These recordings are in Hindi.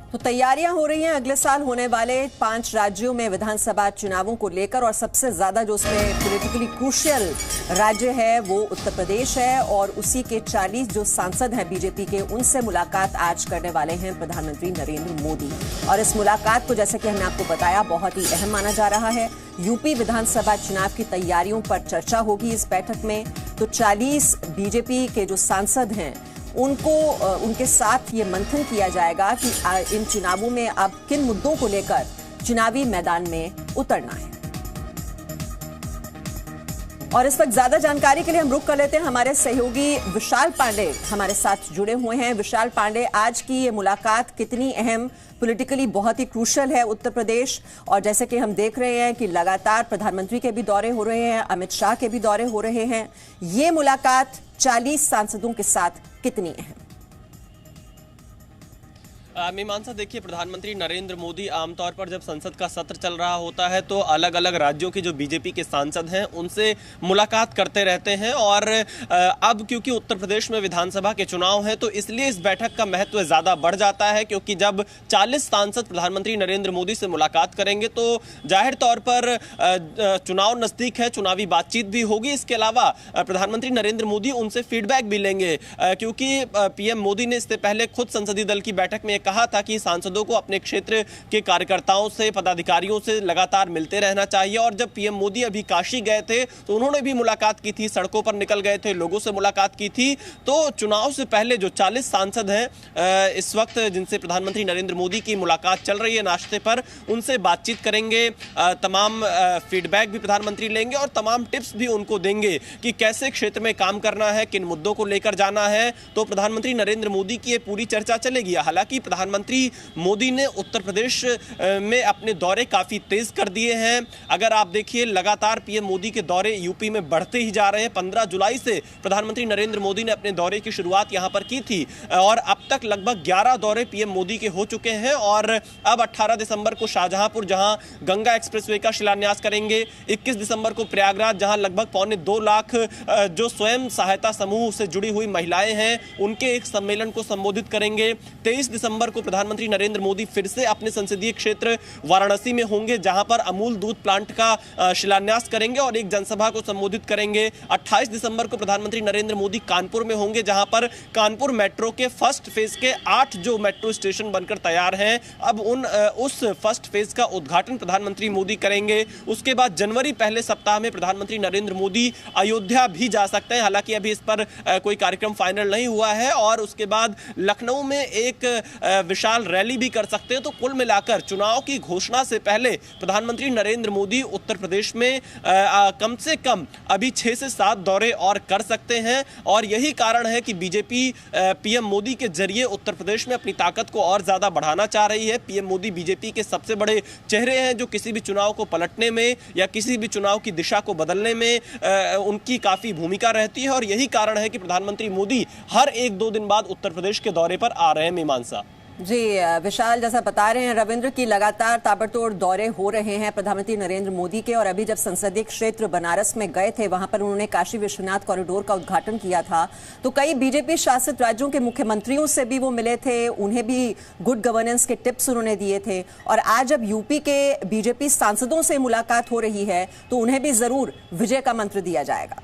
तो तैयारियां हो रही हैं अगले साल होने वाले 5 राज्यों में विधानसभा चुनावों को लेकर, और सबसे ज्यादा जो उसमें पॉलिटिकली क्रूशियल राज्य है वो उत्तर प्रदेश है, और उसी के 40 जो सांसद हैं बीजेपी के, उनसे मुलाकात आज करने वाले हैं प्रधानमंत्री नरेंद्र मोदी। और इस मुलाकात को, जैसे कि हमने आपको बताया, बहुत ही अहम माना जा रहा है। यूपी विधानसभा चुनाव की तैयारियों पर चर्चा होगी इस बैठक में। तो 40 बीजेपी के जो सांसद हैं उनको उनके साथ ये मंथन किया जाएगा कि इन चुनावों में अब किन मुद्दों को लेकर चुनावी मैदान में उतरना है। और इस वक्त ज्यादा जानकारी के लिए हम रुख कर लेते हैं, हमारे सहयोगी विशाल पांडे हमारे साथ जुड़े हुए हैं। विशाल पांडे, आज की ये मुलाकात कितनी अहम, पॉलिटिकली बहुत ही क्रूशल है उत्तर प्रदेश, और जैसे कि हम देख रहे हैं कि लगातार प्रधानमंत्री के भी दौरे हो रहे हैं, अमित शाह के भी दौरे हो रहे हैं, ये मुलाकात 40 सांसदों के साथ कितनी अहम? मीमांसा, देखिए, प्रधानमंत्री नरेंद्र मोदी आमतौर पर जब संसद का सत्र चल रहा होता है तो अलग अलग राज्यों के जो बीजेपी के सांसद हैं उनसे मुलाकात करते रहते हैं। और अब क्योंकि उत्तर प्रदेश में विधानसभा के चुनाव हैं तो इसलिए इस बैठक का महत्व ज़्यादा बढ़ जाता है, क्योंकि जब 40 सांसद प्रधानमंत्री नरेंद्र मोदी से मुलाकात करेंगे तो जाहिर तौर पर चुनाव नज़दीक है, चुनावी बातचीत भी होगी। इसके अलावा प्रधानमंत्री नरेंद्र मोदी उनसे फीडबैक भी लेंगे, क्योंकि पीएम मोदी ने इससे पहले खुद संसदीय दल की बैठक में कहा था कि सांसदों को अपने क्षेत्र के कार्यकर्ताओं से, पदाधिकारियों से लगातार मिलते रहना चाहिए। और जब पीएम मोदी अभी काशी गए थे तो उन्होंने भी मुलाकात की थी, सड़कों पर निकल गए थे, लोगों से मुलाकात की थी। तो चुनाव से पहले जो 40 सांसद हैं इस वक्त जिनसे प्रधानमंत्री नरेंद्र मोदी की मुलाकात चल रही है नाश्ते पर, उनसे बातचीत करेंगे, तमाम फीडबैक भी प्रधानमंत्री लेंगे और तमाम टिप्स भी उनको देंगे कि कैसे क्षेत्र में काम करना है, किन मुद्दों को लेकर जाना है। तो प्रधानमंत्री नरेंद्र मोदी की ये पूरी चर्चा चलेगी। हालांकि प्रधानमंत्री मोदी ने उत्तर प्रदेश में अपने दौरे काफी तेज कर दिए हैं। अगर आप देखिए, लगातार पीएम मोदी के दौरे यूपी में बढ़ते ही जा रहे हैं। 15 जुलाई से प्रधानमंत्री नरेंद्र मोदी ने अपने दौरे की शुरुआत यहां पर की थी और अब तक लगभग 11 दौरे पीएम मोदी के हो चुके हैं। और अब 18 दिसंबर को शाहजहांपुर, जहां गंगा एक्सप्रेसवे का शिलान्यास करेंगे। 21 दिसंबर को प्रयागराज, जहां लगभग 2.25 लाख जो स्वयं सहायता समूह से जुड़ी हुई महिलाएं हैं उनके एक सम्मेलन को संबोधित करेंगे। 23 दिसंबर को प्रधानमंत्री नरेंद्र मोदी फिर से अपने संसदीय क्षेत्र वाराणसी में होंगे, जहां पर अमूल दूध प्लांट का शिलान्यास करेंगे और एक जनसभा को संबोधित करेंगे। 28 दिसंबर को प्रधानमंत्री नरेंद्र मोदी कानपुर में होंगे, जहां पर कानपुर मेट्रो के फर्स्ट फेज के 8 जो मेट्रो स्टेशन बनकर तैयार हैं, अब उस फर्स्ट फेज का उद्घाटन प्रधानमंत्री मोदी करेंगे। उसके बाद जनवरी पहले सप्ताह में प्रधानमंत्री नरेंद्र मोदी अयोध्या भी जा सकते हैं, हालांकि अभी इस पर कोई कार्यक्रम फाइनल नहीं हुआ है। और उसके बाद लखनऊ में एक विशाल रैली भी कर सकते हैं। तो कुल मिलाकर चुनाव की घोषणा से पहले प्रधानमंत्री नरेंद्र मोदी उत्तर प्रदेश में कम से कम अभी 6 से 7 दौरे और कर सकते हैं। और यही कारण है कि बीजेपी पीएम मोदी के जरिए उत्तर प्रदेश में अपनी ताकत को और ज्यादा बढ़ाना चाह रही है। पीएम मोदी बीजेपी के सबसे बड़े चेहरे हैं, जो किसी भी चुनाव को पलटने में या किसी भी चुनाव की दिशा को बदलने में उनकी काफी भूमिका रहती है। और यही कारण है कि प्रधानमंत्री मोदी हर 1-2 दिन बाद उत्तर प्रदेश के दौरे पर आ रहे हैं। मीमांसा जी, विशाल, जैसा बता रहे हैं रविंद्र की लगातार ताबड़तोड़ दौरे हो रहे हैं प्रधानमंत्री नरेंद्र मोदी के। और अभी जब संसदीय क्षेत्र बनारस में गए थे, वहां पर उन्होंने काशी विश्वनाथ कॉरिडोर का उद्घाटन किया था। तो कई बीजेपी शासित राज्यों के मुख्यमंत्रियों से भी वो मिले थे, उन्हें भी गुड गवर्नेंस के टिप्स उन्होंने दिए थे। और आज जब यूपी के बीजेपी सांसदों से मुलाकात हो रही है तो उन्हें भी जरूर विजय का मंत्र दिया जाएगा।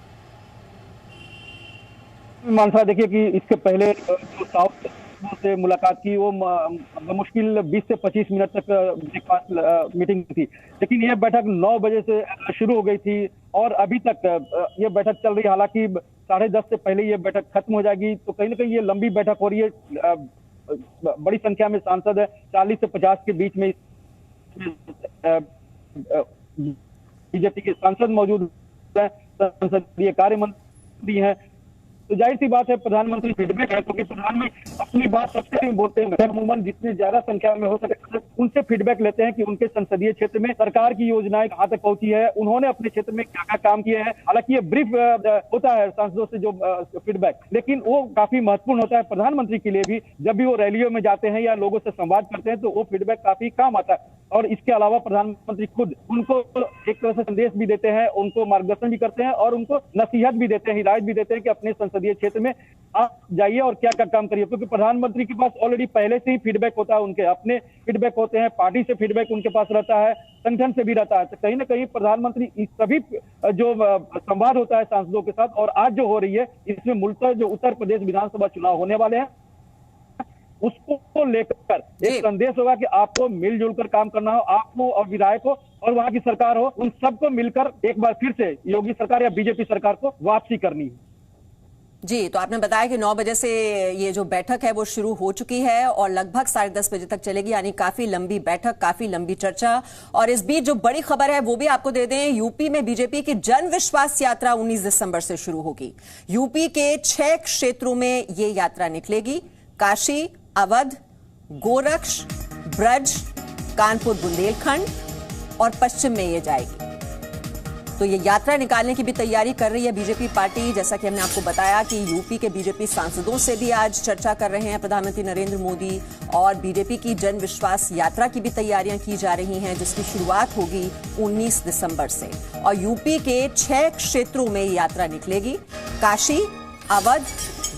मानसा, देखिए कि इसके पहले जो साउथ से मुलाकात की वो मुश्किल 20 से 25 मिनट तक ब्रेकफास्ट मीटिंग थी, लेकिन ये बैठक 9 बजे से शुरू हो गई थी और अभी तक ये बैठक चल रही है। हालांकि 10:30 से पहले ये बैठक खत्म हो जाएगी। तो कहीं ना कहीं ये लंबी बैठक हो रही है। बड़ी संख्या में सांसद है, 40 से 50 के बीच में बीजेपी के सांसद मौजूद है, संसदीय कार्य मंत्री हैं। तो जाहिर सी बात है प्रधानमंत्री फीडबैक है, क्योंकि प्रधानमंत्री अपनी बात सबसे बोलते हैं। अमूमन जितने ज्यादा संख्या में हो सके उनसे फीडबैक लेते हैं कि उनके संसदीय क्षेत्र में सरकार की योजनाएं कहां तक पहुंची है, उन्होंने अपने क्षेत्र में क्या क्या काम किए हैं। हालांकि ये ब्रीफ होता है सांसदों से जो फीडबैक, लेकिन वो काफी महत्वपूर्ण होता है प्रधानमंत्री के लिए भी। जब भी वो रैलियों में जाते हैं या लोगों से संवाद करते हैं तो वो फीडबैक काफी काम आता है। और इसके अलावा प्रधानमंत्री खुद उनको एक तरह से संदेश भी देते हैं, उनको मार्गदर्शन भी करते हैं और उनको नसीहत भी देते हैं, हिदायत भी देते हैं कि अपने संसदीय क्षेत्र में आप जाइए और क्या क्या काम करिए, क्योंकि प्रधानमंत्री के पास ऑलरेडी पहले से ही फीडबैक होता है, उनके अपने फीडबैक होते हैं, पार्टी से फीडबैक उनके पास रहता है, संगठन से भी रहता है। तो कहीं ना कहीं प्रधानमंत्री इस सभी जो संवाद होता है सांसदों के साथ, और आज जो हो रही है इसमें मूलतः जो उत्तर प्रदेश विधानसभा चुनाव होने वाले हैं उसको लेकर एक संदेश होगा कि आपको मिलजुल कर काम करना हो, आपको और विधायक हो और वहां की सरकार हो, उन सबको मिलकर एक बार फिर से योगी सरकार या बीजेपी सरकार को वापसी करनी है। जी, तो आपने बताया कि 9 बजे से ये जो बैठक है वो शुरू हो चुकी है और लगभग 10:30 बजे तक चलेगी, यानी काफी लंबी बैठक, काफी लंबी चर्चा। और इस बीच जो बड़ी खबर है वो भी आपको दे दें, यूपी में बीजेपी की जन विश्वास यात्रा 19 दिसंबर से शुरू होगी। यूपी के 6 क्षेत्रों में ये यात्रा निकलेगी। काशी, अवध, गोरक्ष, ब्रज, कानपुर बुंदेलखंड और पश्चिम में ये जाएगी। तो ये यात्रा निकालने की भी तैयारी कर रही है बीजेपी पार्टी। जैसा कि हमने आपको बताया कि यूपी के बीजेपी सांसदों से भी आज चर्चा कर रहे हैं प्रधानमंत्री नरेंद्र मोदी, और बीजेपी की जन विश्वास यात्रा की भी तैयारियां की जा रही हैं, जिसकी शुरुआत होगी 19 दिसंबर से। और यूपी के 6 क्षेत्रों में ये यात्रा निकलेगी। काशी, अवध,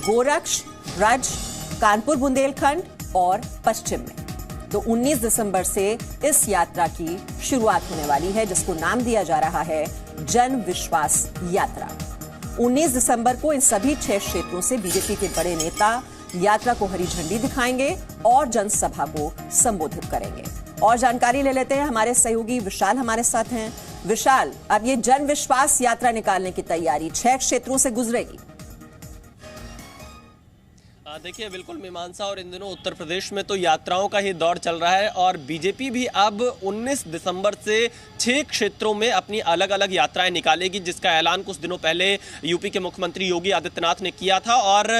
गोरक्ष, ब्रज, कानपुर बुंदेलखंड और पश्चिम में। तो 19 दिसंबर से इस यात्रा की शुरुआत होने वाली है, जिसको नाम दिया जा रहा है जन विश्वास यात्रा। 19 दिसंबर को इन सभी 6 क्षेत्रों से बीजेपी के बड़े नेता यात्रा को हरी झंडी दिखाएंगे और जनसभा को संबोधित करेंगे। और जानकारी ले लेते हैं, हमारे सहयोगी विशाल हमारे साथ हैं। विशाल, अब ये जन विश्वास यात्रा निकालने की तैयारी 6 क्षेत्रों से गुजरेगी। देखिए, बिल्कुल मीमांसा, और इन दिनों उत्तर प्रदेश में तो यात्राओं का ही दौर चल रहा है और बीजेपी भी अब 19 दिसंबर से 6 क्षेत्रों में अपनी अलग अलग यात्राएं निकालेगी, जिसका ऐलान कुछ दिनों पहले यूपी के मुख्यमंत्री योगी आदित्यनाथ ने किया था। और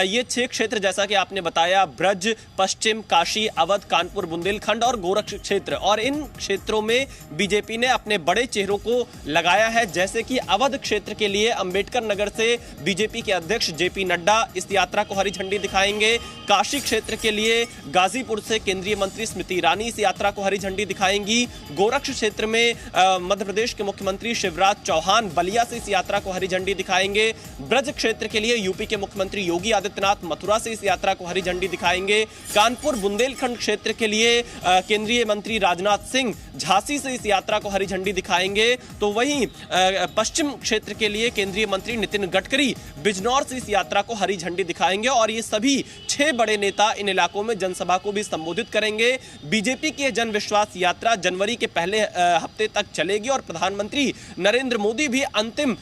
ये 6 क्षेत्र जैसा कि आपने बताया, ब्रज, पश्चिम, काशी, अवध, कानपुर बुंदेलखंड और गोरक्ष क्षेत्र, और इन क्षेत्रों में बीजेपी ने अपने बड़े चेहरों को लगाया है। जैसे कि अवध क्षेत्र के लिए अंबेडकर नगर से बीजेपी के अध्यक्ष जेपी नड्डा इस यात्रा को हरी झंडी दिखाएंगे। काशी क्षेत्र के लिए गाजीपुर से केंद्रीय मंत्री स्मृति ईरानी इस यात्रा को हरी झंडी दिखाएंगी। गोरक्ष क्षेत्र में मध्य प्रदेश के मुख्यमंत्री शिवराज चौहान बलिया से इस यात्रा को हरी झंडी दिखाएंगे। ब्रज क्षेत्र के लिए यूपी के मुख्यमंत्री योगी आदित्यनाथ मथुरा से इस यात्रा को हरी झंडी दिखाएंगे। कानपुर बुंदेलखंड क्षेत्र के लिए केंद्रीय मंत्री राजनाथ सिंह झांसी से इस यात्रा को हरी झंडी दिखाएंगे। तो वहीं पश्चिम क्षेत्र के लिए केंद्रीय मंत्री नितिन गडकरी बिजनौर से इस यात्रा को हरी झंडी दिखाएंगे। और ये सभी 6 बड़े नेता इन इलाकों में जनसभा को भी संबोधित करेंगे। बीजेपी की जन विश्वास यात्रा जनवरी के पहले हफ्ते तक चलेगी और प्रधानमंत्री नरेंद्र मोदी भी अंतिम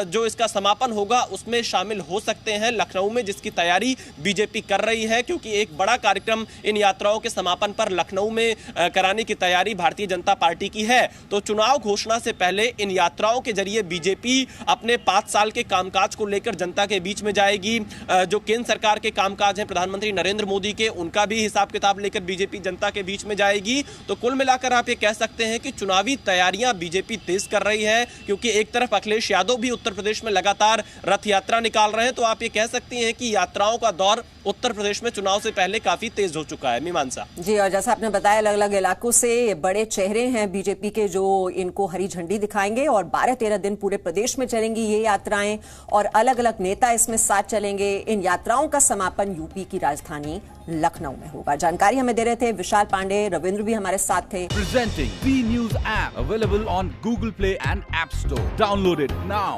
जो इसका समापन होगा उसमें शामिल हो सकते हैं लखनऊ में, जिसकी तैयारी बीजेपी कर रही है, क्योंकि एक बड़ा कार्यक्रम इन यात्राओं के समापन पर लखनऊ में कराने की तैयारी भारतीय जनता पार्टी की है। तो चुनाव घोषणा से पहले इन यात्राओं के जरिए बीजेपी अपने 5 साल के कामकाज को लेकर जनता के बीच में जाएगी। जो केंद्र सरकार के कामकाज है प्रधानमंत्री नरेंद्र मोदी के, उनका भी हिसाब किताब लेकर बीजेपी जनता के बीच में जाएगी। तो कुल मिलाकर आप ये कह सकते हैं कि चुनावी तैयारियां बीजेपी तेज कर रही है, क्योंकि एक तरफ अखिलेश यादव भी उत्तर प्रदेश में लगातार रथ यात्रा निकाल रहे हैं। तो आप ये कह सकती हैं कि यात्राओं का दौर उत्तर प्रदेश में चुनाव से पहले काफी तेज हो चुका है। मीमांसा जी, और जैसा आपने बताया अलग अलग इलाकों से बड़े चेहरे हैं बीजेपी के जो इनको हरी झंडी दिखाएंगे और 12-13 दिन पूरे प्रदेश में चलेंगी ये यात्राएं और अलग अलग नेता इसमें साथ चलेंगे। इन यात्राओं का समापन यूपी की राजधानी लखनऊ में होगा। जानकारी हमें दे रहे थे विशाल पांडे। रविंद्र भी हमारे साथ थे। Presenting V News app available on Google Play and App Store. Download it now.